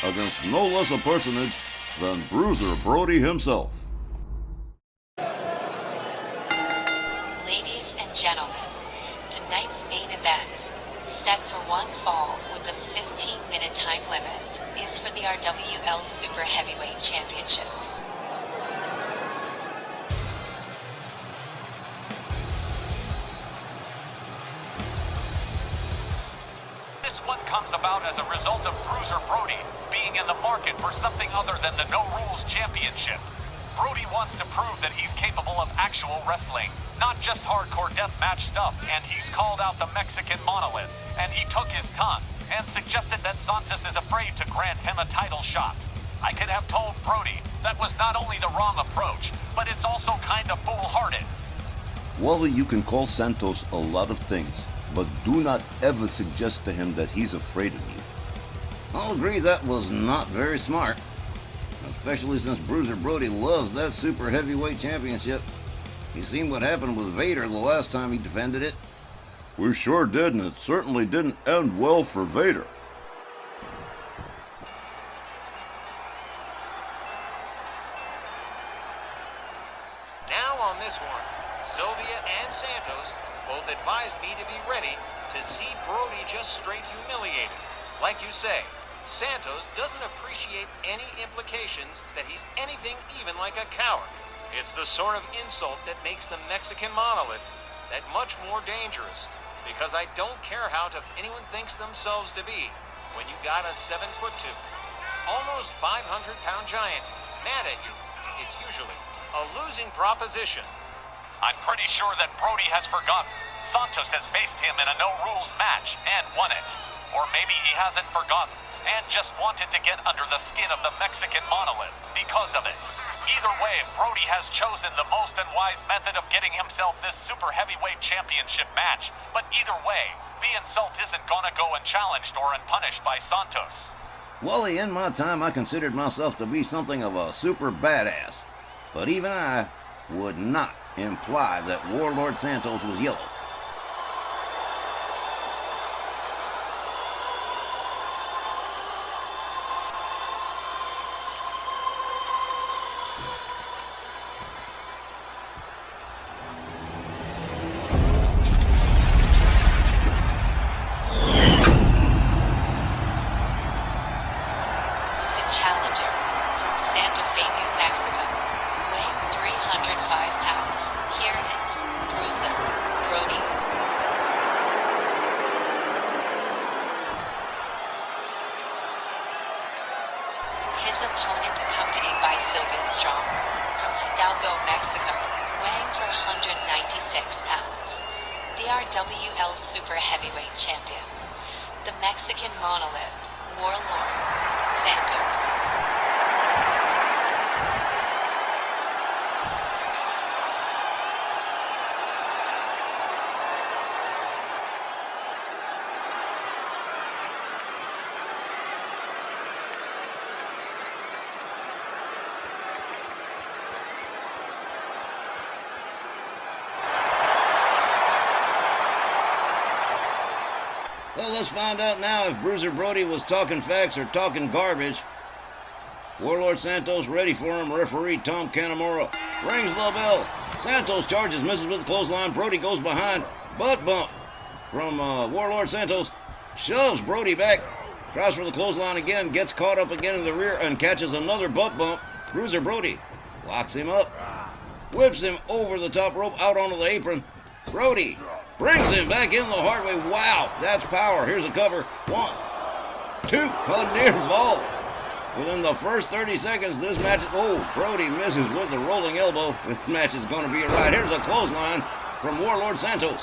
against no less a personage than Bruiser Brody himself. Ladies and gentlemen, tonight's main event, set for one fall with a 15-minute time limit, is for the RWL Super Heavyweight Championship. This one comes about as a result of Bruiser Brody being in the market for something other than the No Rules Championship. Brody wants to prove that he's capable of actual wrestling, not just hardcore deathmatch stuff, and he's called out the Mexican Monolith, and he took his tongue and suggested that Santos is afraid to grant him a title shot. I could have told Brody that was not only the wrong approach, but it's also kind of foolhardy. Wally, you can call Santos a lot of things, but do not ever suggest to him that he's afraid of you. I'll agree that was not very smart, especially since Bruiser Brody loves that Super Heavyweight Championship. You seen what happened with Vader the last time he defended it? We sure did, and it certainly didn't end well for Vader. Now on this one, Sylvia and Santos both advised me to be ready to see Brody just straight humiliated. Like you say, Santos doesn't appreciate any implications that he's anything even like a coward. It's the sort of insult that makes the Mexican Monolith that much more dangerous, because I don't care how tough anyone thinks themselves to be when you got a 7'2", almost 500-pound giant mad at you. It's usually a losing proposition. I'm pretty sure that Brody has forgotten. Santos has faced him in a no-rules match and won it. Or maybe he hasn't forgotten and just wanted to get under the skin of the Mexican Monolith because of it. Either way, Brody has chosen the most unwise method of getting himself this Super Heavyweight Championship match. But either way, the insult isn't gonna go unchallenged or unpunished by Santos. Wally, in my time, I considered myself to be something of a super badass. But even I would not imply that Warlord Santos was yellow. The challenger from Santa Fe, New Mexico, weighing 305 pounds, here is Bruiser Brody. His opponent, accompanied by Sylvia Strong, from Hidalgo, Mexico, weighing for 196 pounds, the RWL Super Heavyweight Champion, the Mexican Monolith, Warlord Santos. Well, let's find out now if Bruiser Brody was talking facts or talking garbage. Warlord Santos ready for him. Referee Tom Canamora rings the bell. Santos charges, misses with the clothesline. Brody goes behind. Butt bump from Warlord Santos. Shoves Brody back. Tries for the clothesline again. Gets caught up again in the rear and catches another butt bump. Bruiser Brody locks him up. Whips him over the top rope out onto the apron. Brody brings him back in the hard way. Wow, that's power. Here's a cover. 1, 2, a near fall. Within the first 30 seconds, this match... Oh, Brody misses with the rolling elbow. This match is going to be a ride. Here's a clothesline from Warlord Santos.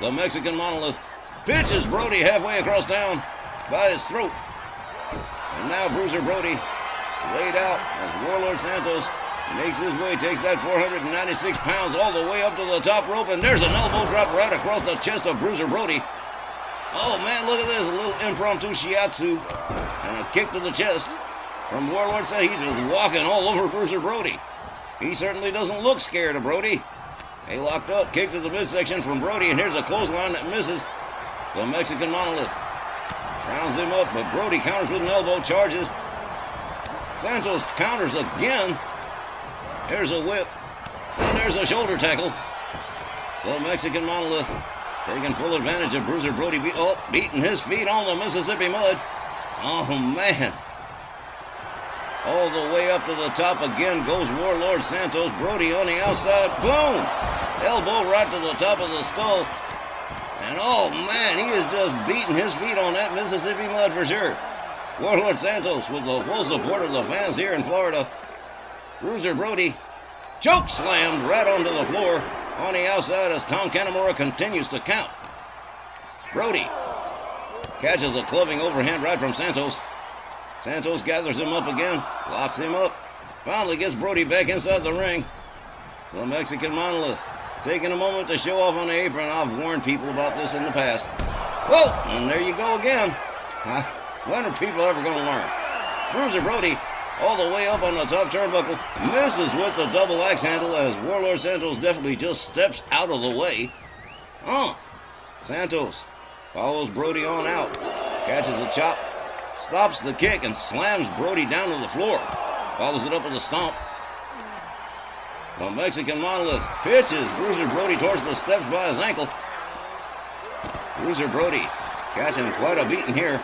The Mexican Monolith pitches Brody halfway across town by his throat. And now Bruiser Brody laid out as Warlord Santos makes his way, takes that 496 pounds all the way up to the top rope, and there's an elbow drop right across the chest of Bruiser Brody. Oh man, look at this, a little impromptu shiatsu and a kick to the chest from Warlord Santos. He's just walking all over Bruiser Brody. He certainly doesn't look scared of Brody. They locked up, kick to the midsection from Brody, and here's a clothesline that misses. The Mexican Monolith rounds him up, but Brody counters with an elbow, charges. Santos counters again. There's a whip, and there's a shoulder tackle. The Mexican Monolith taking full advantage of Bruiser Brody beating his feet on the Mississippi mud. Oh, man. All the way up to the top again goes Warlord Santos. Brody on the outside. Boom! Elbow right to the top of the skull. And oh, man, he is just beating his feet on that Mississippi mud for sure. Warlord Santos with the full support of the fans here in Florida. Bruiser Brody choke slammed right onto the floor on the outside as Tom Canamora continues to count. Brody catches a clubbing overhand right from Santos. Santos gathers him up again, locks him up, finally gets Brody back inside the ring. The Mexican Monolith taking a moment to show off on the apron. I've warned people about this in the past. Whoa, and there you go again. When are people ever going to learn? Bruiser Brody all the way up on the top turnbuckle, misses with the double axe handle as Warlord Santos definitely just steps out of the way. Santos follows Brody on out, catches a chop, stops the kick, and slams Brody down to the floor. Follows it up with a stomp. The Mexican Monolith pitches Bruiser Brody towards the steps by his ankle. Bruiser Brody catching quite a beating here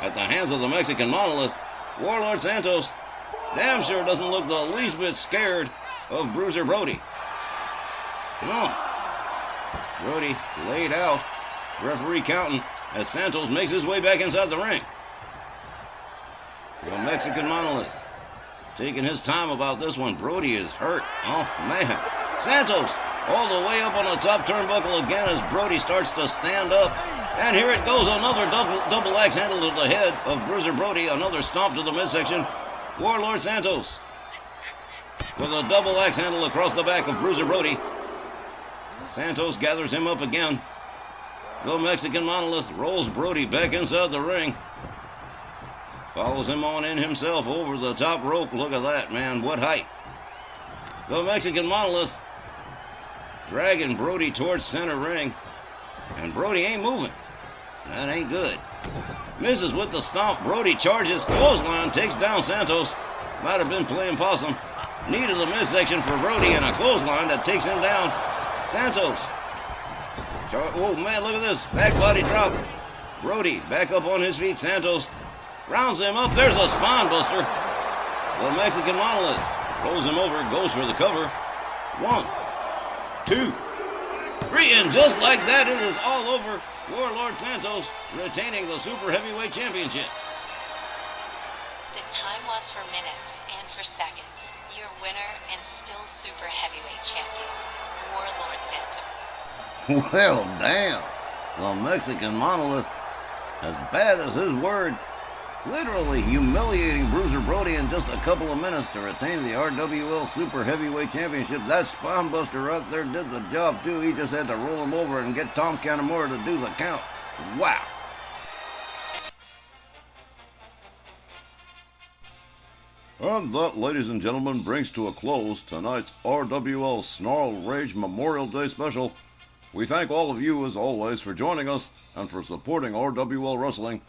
at the hands of the Mexican Monolith. Warlord Santos damn sure doesn't look the least bit scared of Bruiser Brody. Come on. Brody laid out. Referee counting as Santos makes his way back inside the ring. The Mexican Monolith taking his time about this one. Brody is hurt. Oh, man. Santos all the way up on the top turnbuckle again as Brody starts to stand up. And here it goes, another double axe handle to the head of Bruiser Brody. Another stomp to the midsection. Warlord Santos with a double axe handle across the back of Bruiser Brody. Santos gathers him up again. The Mexican Monolith rolls Brody back inside the ring. Follows him on in himself over the top rope. Look at that, man. What height. The Mexican Monolith dragging Brody towards center ring. And Brody ain't moving. That ain't good. Misses with the stomp. Brody charges. Clothesline takes down Santos. Might have been playing possum. Knee to the midsection for Brody and a clothesline that takes him down. Santos. Oh, man, look at this. Back body drop. Brody back up on his feet. Santos rounds him up. There's a spine buster. The Mexican Monolith rolls him over. Goes for the cover. 1, 2, 3. And just like that, it is all over. Warlord Santos retaining the Super Heavyweight Championship. The time was for minutes and for seconds. Your winner and still Super Heavyweight Champion, Warlord Santos. Well, damn. The Mexican Monolith, as bad as his word, literally humiliating Bruiser Brody in just a couple of minutes to retain the RWL Super Heavyweight Championship. That spine buster right there did the job too. He just had to roll him over and get Tom Canamora to do the count. Wow. And that, ladies and gentlemen, brings to a close tonight's RWL Snarl Rage Memorial Day special. We thank all of you, as always, for joining us and for supporting RWL Wrestling.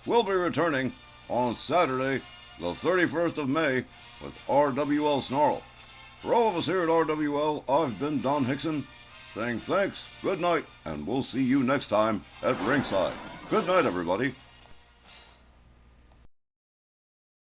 We'll be returning on Saturday, the 31st of May, with RWL Snarl. For all of us here at RWL, I've been Don Hickson, saying thanks, good night, and we'll see you next time at ringside. Good night, everybody.